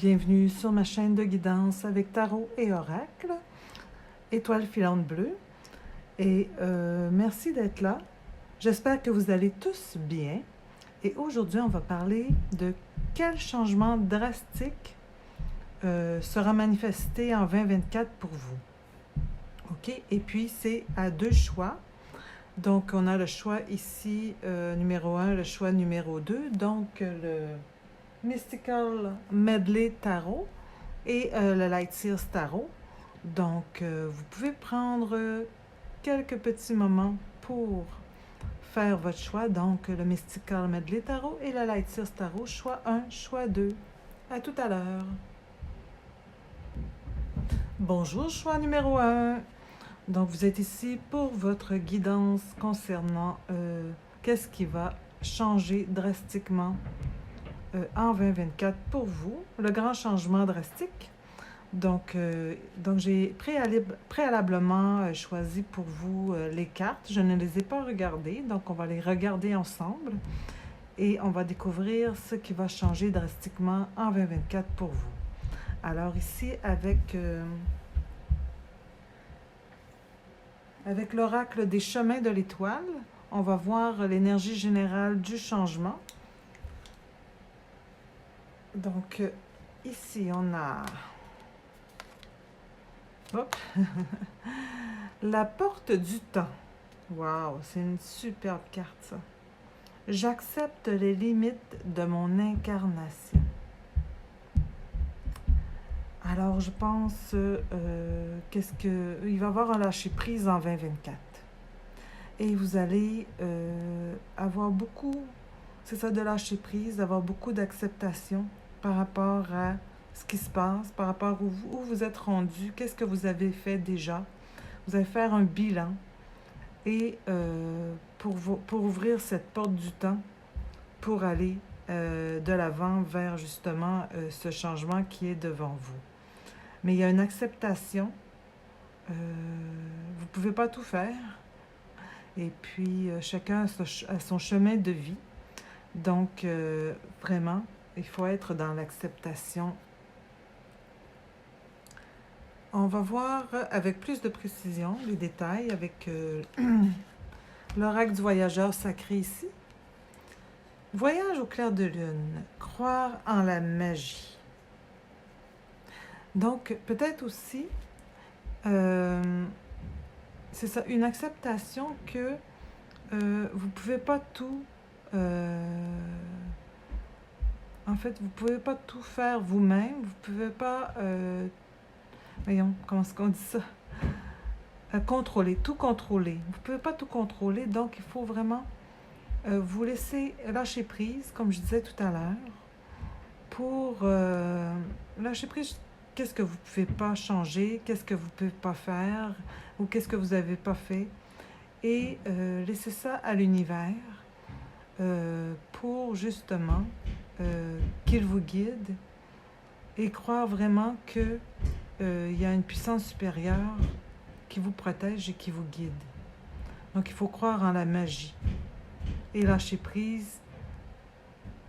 Bienvenue sur ma chaîne de guidance avec tarot et oracle, étoile filante bleue. Et merci d'être là. J'espère que vous allez tous bien. Et aujourd'hui, on va parler de quel changement drastique sera manifesté en 2024 pour vous. OK? Et puis, c'est à deux choix. Donc, on a le choix ici, numéro 1, le choix numéro 2. Donc, le Mystical Medley Tarot et le Light Seals Tarot. Donc, vous pouvez prendre quelques petits moments pour faire votre choix. Donc, le Mystical Medley Tarot et le Light Seals Tarot, choix 1, choix 2. À tout à l'heure. Bonjour, choix numéro 1. Donc, vous êtes ici pour votre guidance concernant qu'est-ce qui va changer drastiquement en 2024 pour vous, le grand changement drastique. Donc j'ai préalablement choisi pour vous les cartes. Je ne les ai pas regardées, donc on va les regarder ensemble et on va découvrir ce qui va changer drastiquement en 2024 pour vous. Alors ici, avec l'oracle des chemins de l'étoile, on va voir l'énergie générale du changement. Donc, ici, on a la porte du temps. Wow, c'est une superbe carte, ça. J'accepte les limites de mon incarnation. Alors, je pense il va y avoir un lâcher-prise en 2024. Et vous allez avoir beaucoup, c'est ça, de lâcher-prise, d'avoir beaucoup d'acceptation par rapport à ce qui se passe, par rapport où vous êtes rendu, qu'est-ce que vous avez fait déjà. Vous allez faire un bilan et pour ouvrir cette porte du temps, pour aller de l'avant vers justement ce changement qui est devant vous. Mais il y a une acceptation. Vous ne pouvez pas tout faire. Et puis, chacun a son chemin de vie. Donc, vraiment, il faut être dans l'acceptation. On va voir avec plus de précision les détails avec l'oracle du voyageur sacré ici. Voyage au clair de lune, croire en la magie. Donc, peut-être aussi, c'est ça, une acceptation que vous ne pouvez pas tout... en fait, vous ne pouvez pas tout faire vous-même. Vous ne pouvez pas... voyons, comment est-ce qu'on dit ça? Contrôler, tout contrôler. Vous ne pouvez pas tout contrôler, donc il faut vraiment vous laisser lâcher prise, comme je disais tout à l'heure, pour lâcher prise. Qu'est-ce que vous ne pouvez pas changer, qu'est-ce que vous ne pouvez pas faire, ou qu'est-ce que vous n'avez pas fait, et laisser ça à l'univers pour justement qu'il vous guide et croire vraiment que il y a une puissance supérieure qui vous protège et qui vous guide. Donc, il faut croire en la magie et lâcher prise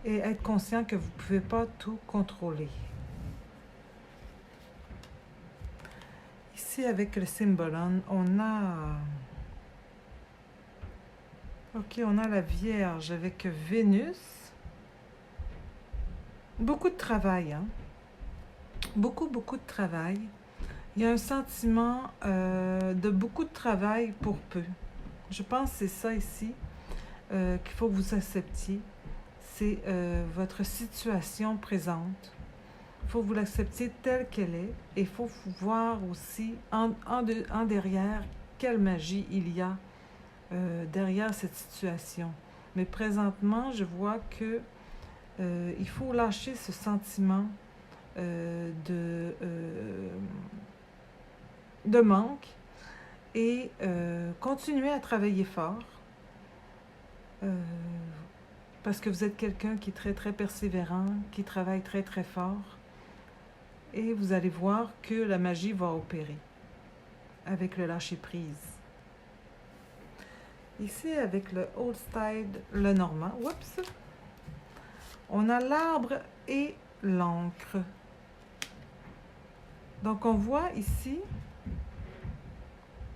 et être conscient que vous ne pouvez pas tout contrôler. Ici, avec le symbolon, on a la Vierge avec Vénus. Beaucoup de travail, hein? Beaucoup de travail. Il y a un sentiment de beaucoup de travail pour peu. Je pense que c'est ça ici qu'il faut que vous acceptiez. C'est votre situation présente. Il faut que vous l'acceptiez telle qu'elle est. Et il faut voir aussi en derrière quelle magie il y a derrière cette situation. Mais présentement, je vois que il faut lâcher ce sentiment de manque et continuer à travailler fort parce que vous êtes quelqu'un qui est très très persévérant, qui travaille très très fort et vous allez voir que la magie va opérer avec le lâcher-prise. Ici, avec le Oldstide, le Normand, on a l'arbre et l'encre. Donc, on voit ici,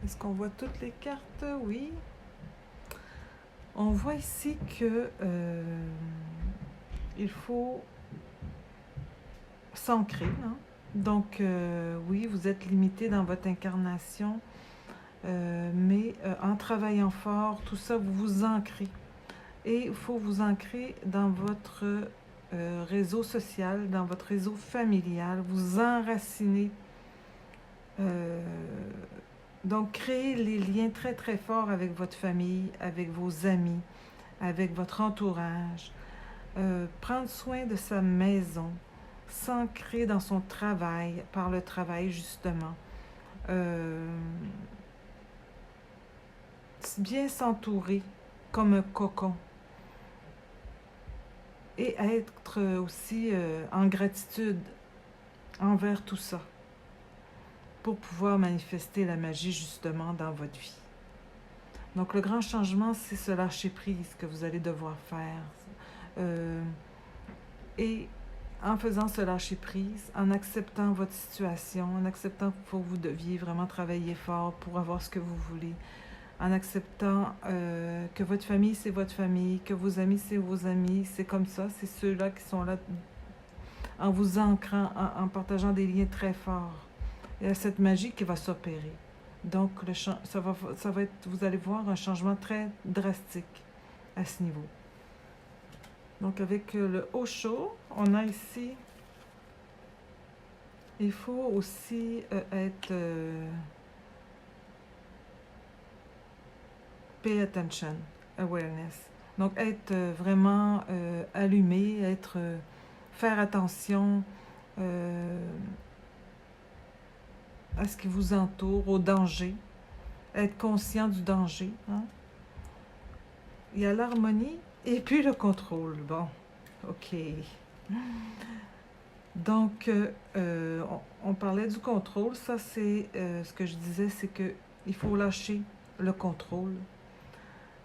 est-ce qu'on voit toutes les cartes? Oui. On voit ici que il faut s'ancrer, hein? Donc, oui, vous êtes limité dans votre incarnation, mais en travaillant fort, tout ça, vous vous ancrez. Et il faut vous ancrer dans votre réseau social, dans votre réseau familial, vous enraciner. Donc, créer les liens très, très forts avec votre famille, avec vos amis, avec votre entourage. Prendre soin de sa maison, s'ancrer dans son travail, par le travail justement. Bien s'entourer comme un cocon. Et être aussi en gratitude envers tout ça pour pouvoir manifester la magie justement dans votre vie. Donc le grand changement, c'est ce lâcher-prise que vous allez devoir faire. Et en faisant ce lâcher-prise, en acceptant votre situation, en acceptant qu'il faut que vous deviez vraiment travailler fort pour avoir ce que vous voulez, en acceptant que votre famille, c'est votre famille, que vos amis, c'est vos amis, c'est comme ça, c'est ceux-là qui sont là, en vous ancrant, en partageant des liens très forts. Il y a cette magie qui va s'opérer. Donc, ça va être, vous allez voir un changement très drastique à ce niveau. Donc, avec le Osho, on a ici, il faut aussi être... pay attention, awareness. Donc, être vraiment allumé, faire attention à ce qui vous entoure, au danger, être conscient du danger. Hein? Il y a l'harmonie et puis le contrôle. Bon, ok. Donc, on parlait du contrôle. Ça, c'est ce que je disais, c'est qu'il faut lâcher le contrôle.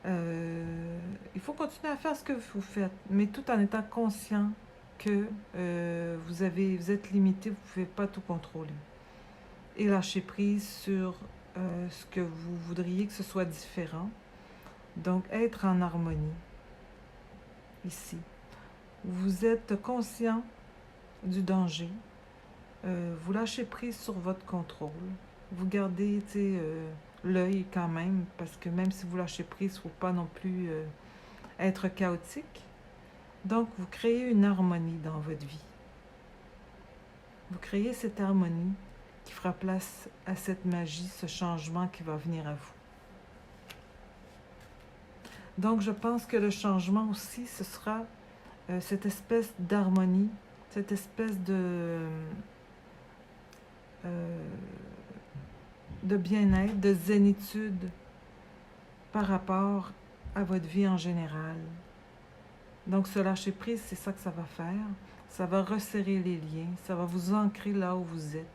Il faut continuer à faire ce que vous faites, mais tout en étant conscient que vous êtes limité, vous ne pouvez pas tout contrôler. Et lâcher prise sur ce que vous voudriez que ce soit différent. Donc, être en harmonie, ici. Vous êtes conscient du danger. Vous lâchez prise sur votre contrôle. Vous gardez, l'œil quand même, parce que même si vous lâchez prise, il ne faut pas non plus être chaotique. Donc, vous créez une harmonie dans votre vie. Vous créez cette harmonie qui fera place à cette magie, ce changement qui va venir à vous. Donc, je pense que le changement aussi, ce sera cette espèce d'harmonie, cette espèce de bien-être, de zénitude par rapport à votre vie en général. Donc, ce lâcher-prise, c'est ça que ça va faire. Ça va resserrer les liens, ça va vous ancrer là où vous êtes.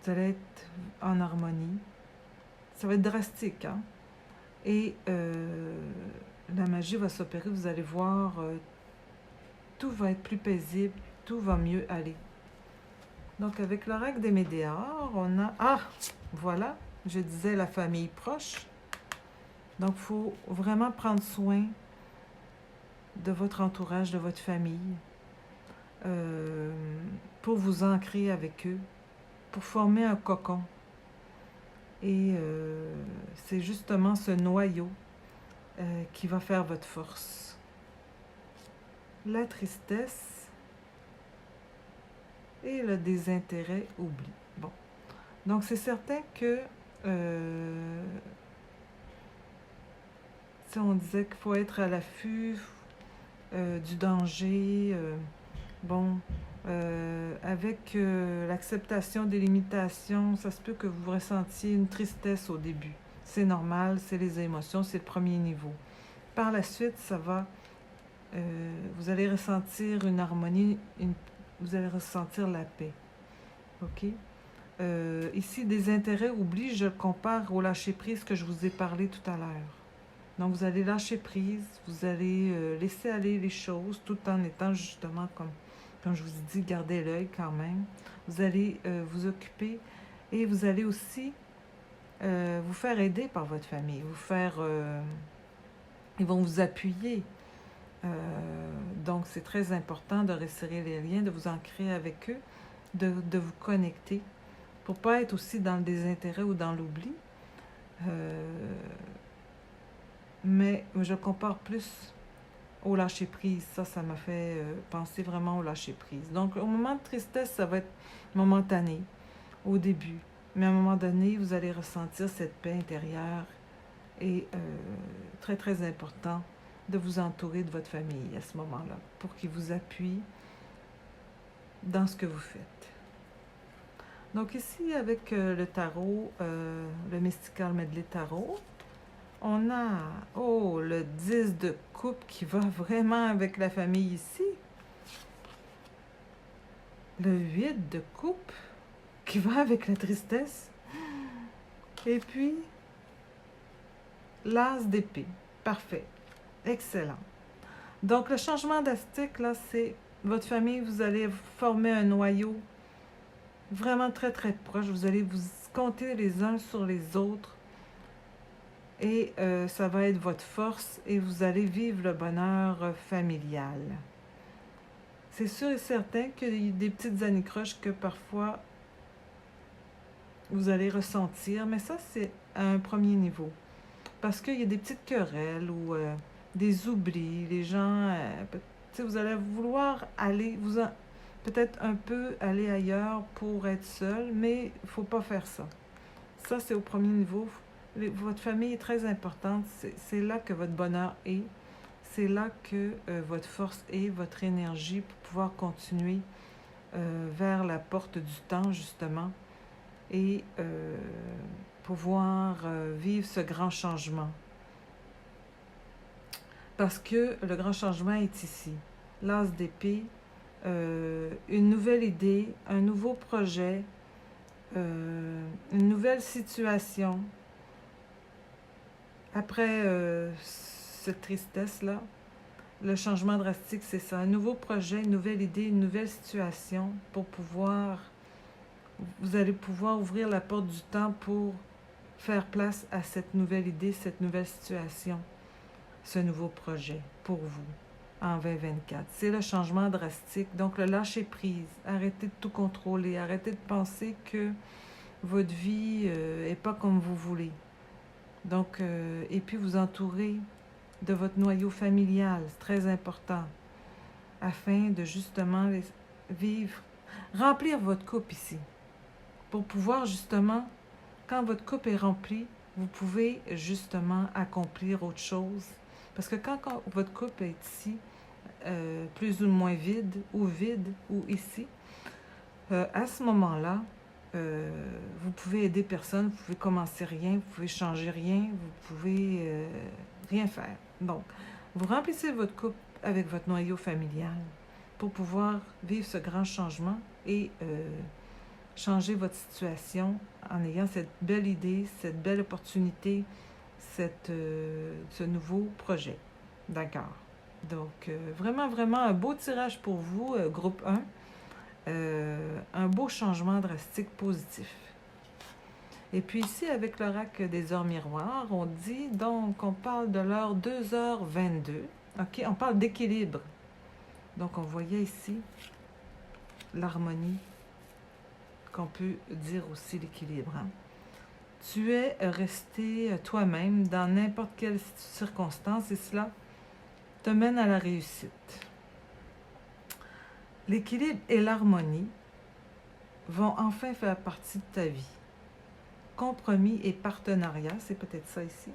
Vous allez être en harmonie. Ça va être drastique, hein? Et la magie va s'opérer, vous allez voir, tout va être plus paisible, tout va mieux aller. Donc, avec l'oracle des Médéors, on a... Ah! Voilà, je disais la famille proche. Donc, il faut vraiment prendre soin de votre entourage, de votre famille, pour vous ancrer avec eux, pour former un cocon. Et c'est justement ce noyau qui va faire votre force. La tristesse et le désintérêt oubli. Bon. Donc, c'est certain que si on disait qu'il faut être à l'affût du danger, avec l'acceptation des limitations, ça se peut que vous ressentiez une tristesse au début. C'est normal, c'est les émotions, c'est le premier niveau. Par la suite, ça va... vous allez ressentir une harmonie, vous allez ressentir la paix. OK? Ici, des intérêts oubli, je le compare au lâcher-prise que je vous ai parlé tout à l'heure. Donc, vous allez lâcher prise, vous allez laisser aller les choses tout en étant justement comme Comme je vous ai dit, gardez l'œil quand même. Vous allez vous occuper et vous allez aussi vous faire aider par votre famille, ils vont vous appuyer. Donc, c'est très important de resserrer les liens, de vous ancrer avec eux, de vous connecter pour ne pas être aussi dans le désintérêt ou dans l'oubli. Mais je compare plus au lâcher-prise. Ça m'a fait penser vraiment au lâcher-prise. Donc, au moment de tristesse, ça va être momentané au début. Mais à un moment donné, vous allez ressentir cette paix intérieure et très, très important de vous entourer de votre famille à ce moment-là pour qu'ils vous appuient dans ce que vous faites. Donc ici, avec le tarot, le Mystical Medley Tarot, on a, le 10 de coupe qui va vraiment avec la famille ici. Le 8 de coupe qui va avec la tristesse. Et puis, l'as d'épée. Parfait. Excellent. Donc, le changement d'astique, là, c'est votre famille, vous allez former un noyau vraiment très, très proche. Vous allez vous compter les uns sur les autres. Et ça va être votre force et vous allez vivre le bonheur familial. C'est sûr et certain qu'il y a des petites anicroches que parfois vous allez ressentir, mais ça, c'est à un premier niveau. Parce qu'il y a des petites querelles ou des oublis. Les gens, vous allez vouloir aller, peut-être un peu aller ailleurs pour être seul, mais il ne faut pas faire ça. Ça, c'est au premier niveau. Votre famille est très importante. C'est là que votre bonheur est. C'est là que votre force est, votre énergie pour pouvoir continuer vers la porte du temps, justement, et pouvoir vivre ce grand changement. Parce que le grand changement est ici. L'as d'épée, une nouvelle idée, un nouveau projet, une nouvelle situation. Après cette tristesse-là, le changement drastique, c'est ça. Un nouveau projet, une nouvelle idée, une nouvelle situation pour pouvoir... Vous allez pouvoir ouvrir la porte du temps pour faire place à cette nouvelle idée, cette nouvelle situation, ce nouveau projet pour vous en 2024. C'est le changement drastique. Donc, le lâcher-prise. Arrêtez de tout contrôler. Arrêtez de penser que votre vie n'est pas comme vous voulez. Donc, et puis vous entourer de votre noyau familial, c'est très important, afin de justement vivre, remplir votre coupe ici, pour pouvoir justement, quand votre coupe est remplie, vous pouvez justement accomplir autre chose. Parce que quand votre coupe est ici, plus ou moins vide, ou ici, à ce moment-là, vous pouvez aider personne, vous pouvez commencer rien, vous pouvez changer rien, vous pouvez rien faire. Donc, vous remplissez votre coupe avec votre noyau familial pour pouvoir vivre ce grand changement et changer votre situation en ayant cette belle idée, cette belle opportunité, ce nouveau projet. D'accord. Donc, vraiment, vraiment un beau tirage pour vous, groupe 1. Un beau changement drastique positif. Et puis ici, avec l'oracle des heures miroirs, on dit, donc, on parle de l'heure 2h22. OK, on parle d'équilibre. Donc, on voyait ici l'harmonie, qu'on peut dire aussi l'équilibre. Hein? Tu es resté toi-même dans n'importe quelle circonstance et cela te mène à la réussite. L'équilibre et l'harmonie vont enfin faire partie de ta vie. Compromis et partenariat, c'est peut-être ça ici,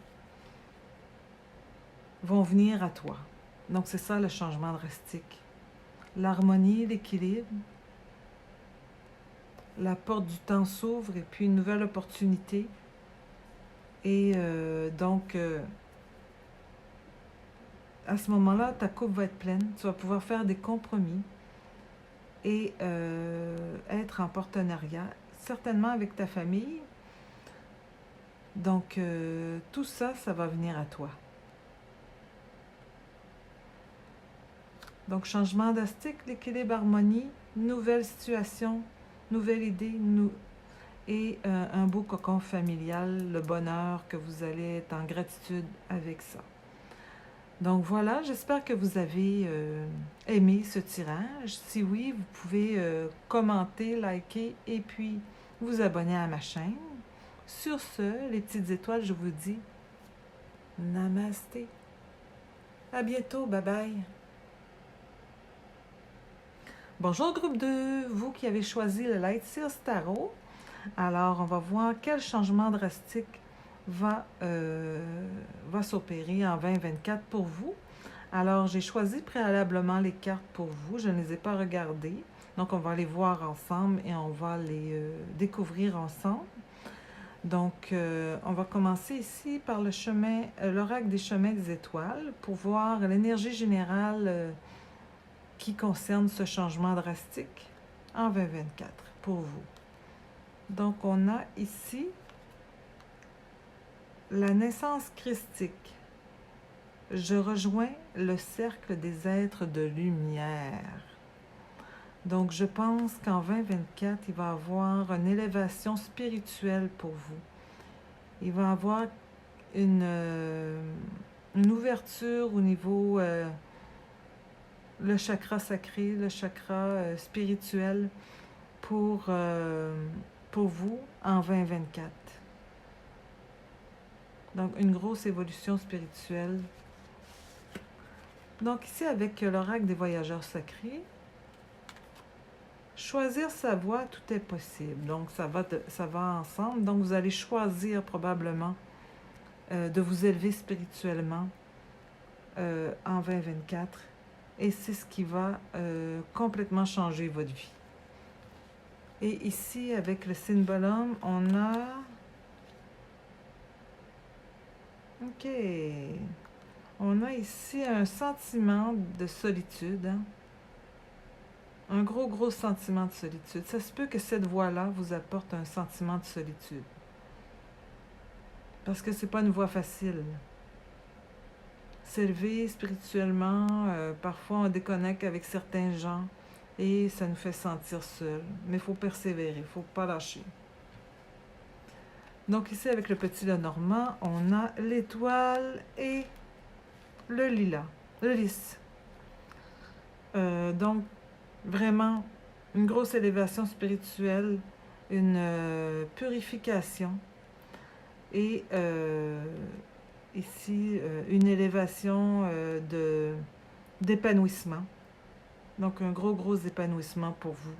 vont venir à toi. Donc, c'est ça le changement drastique. L'harmonie, l'équilibre, la porte du temps s'ouvre et puis une nouvelle opportunité. Et donc, à ce moment-là, ta coupe va être pleine. Tu vas pouvoir faire des compromis et être en partenariat, certainement avec ta famille. Donc, tout ça, ça va venir à toi. Donc, changement drastique, l'équilibre, harmonie, nouvelle situation, nouvelle idée, et un beau cocon familial, le bonheur que vous allez être en gratitude avec ça. Donc voilà, j'espère que vous avez aimé ce tirage. Si oui, vous pouvez commenter, liker et puis vous abonner à ma chaîne. Sur ce, les petites étoiles, je vous dis namasté. À bientôt, bye bye. Bonjour groupe 2, vous qui avez choisi le Light Seals Tarot. Alors, on va voir quel changement drastique va s'opérer en 2024 pour vous. Alors, j'ai choisi préalablement les cartes pour vous. Je ne les ai pas regardées. Donc, on va les voir ensemble et on va les découvrir ensemble. Donc, on va commencer ici par le chemin, l'oracle des chemins des étoiles pour voir l'énergie générale qui concerne ce changement drastique en 2024 pour vous. Donc, on a ici la naissance christique. Je rejoins le cercle des êtres de lumière. Donc, je pense qu'en 2024, il va y avoir une élévation spirituelle pour vous. Il va y avoir une ouverture au niveau le chakra sacré, le chakra spirituel pour vous en 2024. Donc, une grosse évolution spirituelle. Donc, ici, avec l'oracle des voyageurs sacrés, choisir sa voie, tout est possible. Donc, ça va ensemble. Donc, vous allez choisir probablement de vous élever spirituellement en 2024. Et c'est ce qui va complètement changer votre vie. Et ici, avec le symbolum, on a... OK. On a ici un sentiment de solitude. Hein? Un gros sentiment de solitude. Ça se peut que cette voie-là vous apporte un sentiment de solitude. Parce que c'est pas une voie facile. S'élever spirituellement, parfois on déconnecte avec certains gens et ça nous fait sentir seul. Mais il faut persévérer, il ne faut pas lâcher. Donc ici, avec le petit Lenormand, on a l'étoile et le lilas, le lys. Donc, vraiment, une grosse élévation spirituelle, une purification et ici, une élévation d'épanouissement. Donc, un gros épanouissement pour vous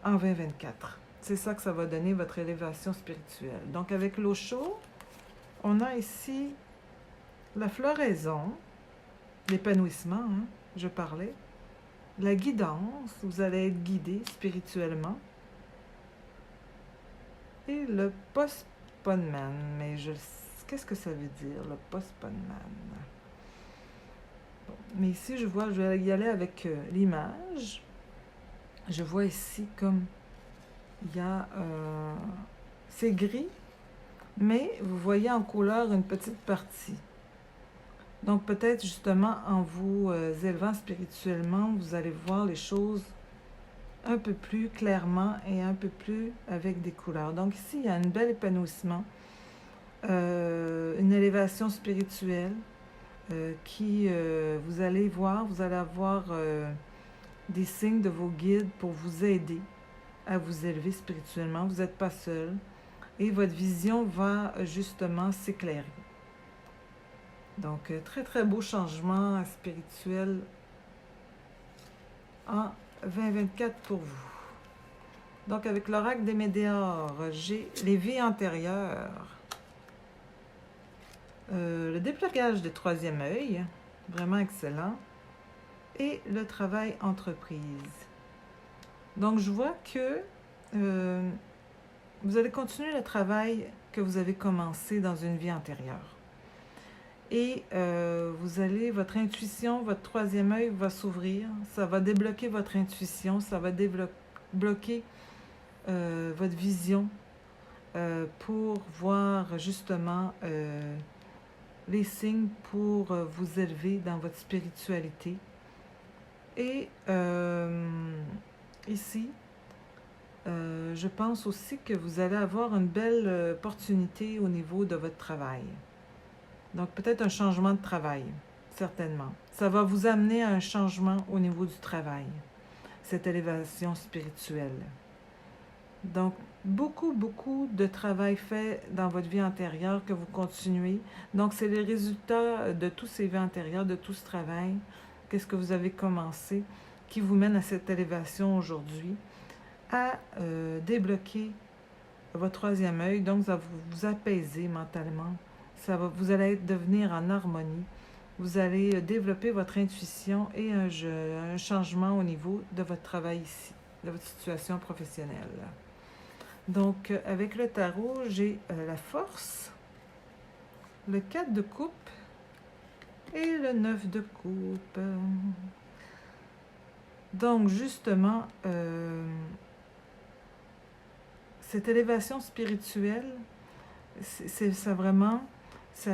en 2024. C'est ça que ça va donner, votre élévation spirituelle. Donc, avec l'eau chaude, on a ici la floraison, l'épanouissement, hein, je parlais, la guidance, vous allez être guidé spirituellement, et le postponement. Mais qu'est-ce que ça veut dire, le postponement? Bon, mais ici, je vais y aller avec l'image. Je vois ici comme il y a... c'est gris, mais vous voyez en couleur une petite partie. Donc peut-être justement en vous élevant spirituellement, vous allez voir les choses un peu plus clairement et un peu plus avec des couleurs. Donc ici, il y a un bel épanouissement, une élévation spirituelle qui, vous allez voir, vous allez avoir des signes de vos guides pour vous aider à vous élever spirituellement. Vous n'êtes pas seul et votre vision va justement s'éclairer. Donc, très beau changement spirituel en 2024 pour vous. Donc, avec l'oracle des météores, j'ai les vies antérieures. Le déblocage du troisième œil, vraiment excellent. Et le travail entreprise. Donc, je vois que vous allez continuer le travail que vous avez commencé dans une vie antérieure. Et votre intuition, votre troisième œil va s'ouvrir. Ça va débloquer votre intuition, ça va débloquer votre vision pour voir justement les signes pour vous élever dans votre spiritualité. Et ici, je pense aussi que vous allez avoir une belle opportunité au niveau de votre travail. Donc peut-être un changement de travail, certainement. Ça va vous amener à un changement au niveau du travail, cette élévation spirituelle. Donc, beaucoup de travail fait dans votre vie antérieure que vous continuez. Donc, c'est les résultats de tous ces vies antérieures, de tout ce travail, qu'est-ce que vous avez commencé, qui vous mène à cette élévation aujourd'hui, à débloquer votre troisième œil. Donc, ça va vous apaiser mentalement. Vous allez devenir en harmonie. Vous allez développer votre intuition et un changement au niveau de votre travail ici, de votre situation professionnelle. Donc, avec le tarot, j'ai la force, le 4 de coupe et le 9 de coupe. Donc, justement, cette élévation spirituelle, ça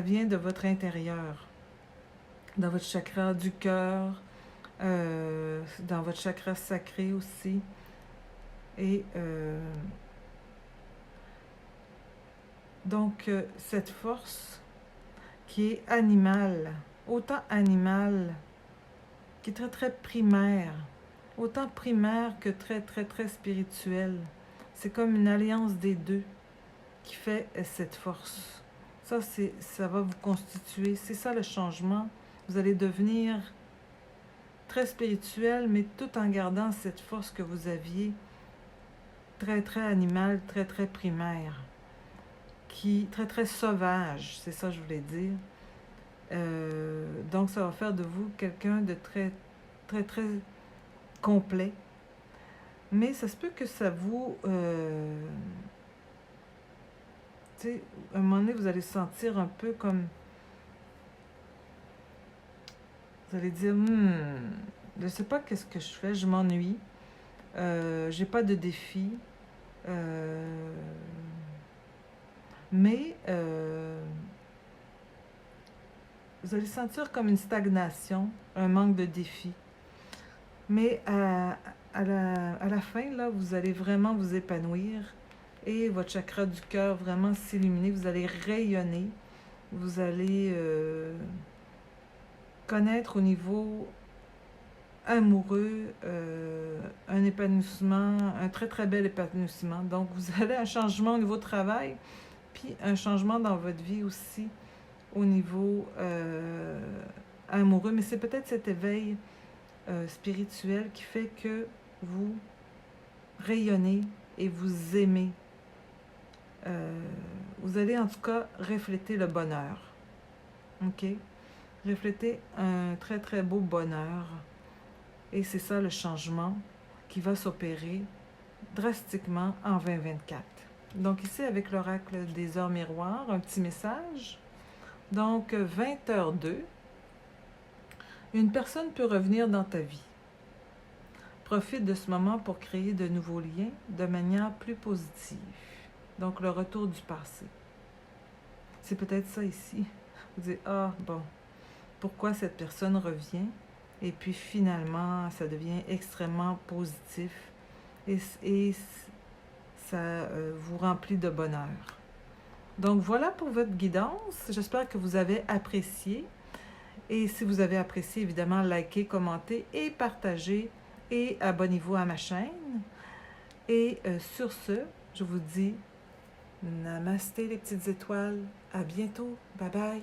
vient de votre intérieur, dans votre chakra du cœur, dans votre chakra sacré aussi. Et donc, cette force qui est animale, autant animale, qui est très, très primaire, autant primaire que très, très, très spirituelle. C'est comme une alliance des deux qui fait cette force. Ça va vous constituer, c'est ça le changement. Vous allez devenir très spirituel, mais tout en gardant cette force que vous aviez, très, très animale, très, très primaire, très, très sauvage, c'est ça que je voulais dire. Donc, ça va faire de vous quelqu'un de très, très, très complet. Mais ça se peut que ça vous... tu sais, à un moment donné, vous allez sentir un peu comme... Vous allez dire, je ne sais pas qu'est-ce que je fais, je m'ennuie. J'ai pas de défi. Mais vous allez sentir comme une stagnation, un manque de défi. Mais à la fin, là, vous allez vraiment vous épanouir et votre chakra du cœur vraiment s'illuminer. Vous allez rayonner. Vous allez connaître au niveau amoureux un épanouissement, un très très bel épanouissement. Donc vous allez un changement au niveau travail, puis un changement dans votre vie aussi au niveau amoureux. Mais c'est peut-être cet éveil spirituel qui fait que vous rayonnez et vous aimez. Vous allez en tout cas refléter le bonheur. OK? Refléter un très très beau bonheur. Et c'est ça le changement qui va s'opérer drastiquement en 2024. Donc ici, avec l'oracle des heures miroirs, un petit message. Donc, 20h02, une personne peut revenir dans ta vie. Profite de ce moment pour créer de nouveaux liens de manière plus positive. Donc, le retour du passé. C'est peut-être ça ici. Vous dites, ah, bon, pourquoi cette personne revient? Et puis finalement, ça devient extrêmement positif et ça vous remplit de bonheur. Donc voilà pour votre guidance. J'espère que vous avez apprécié. Et si vous avez apprécié, évidemment, likez, commentez et partagez et abonnez-vous à ma chaîne. Et sur ce, je vous dis namasté les petites étoiles. À bientôt. Bye bye.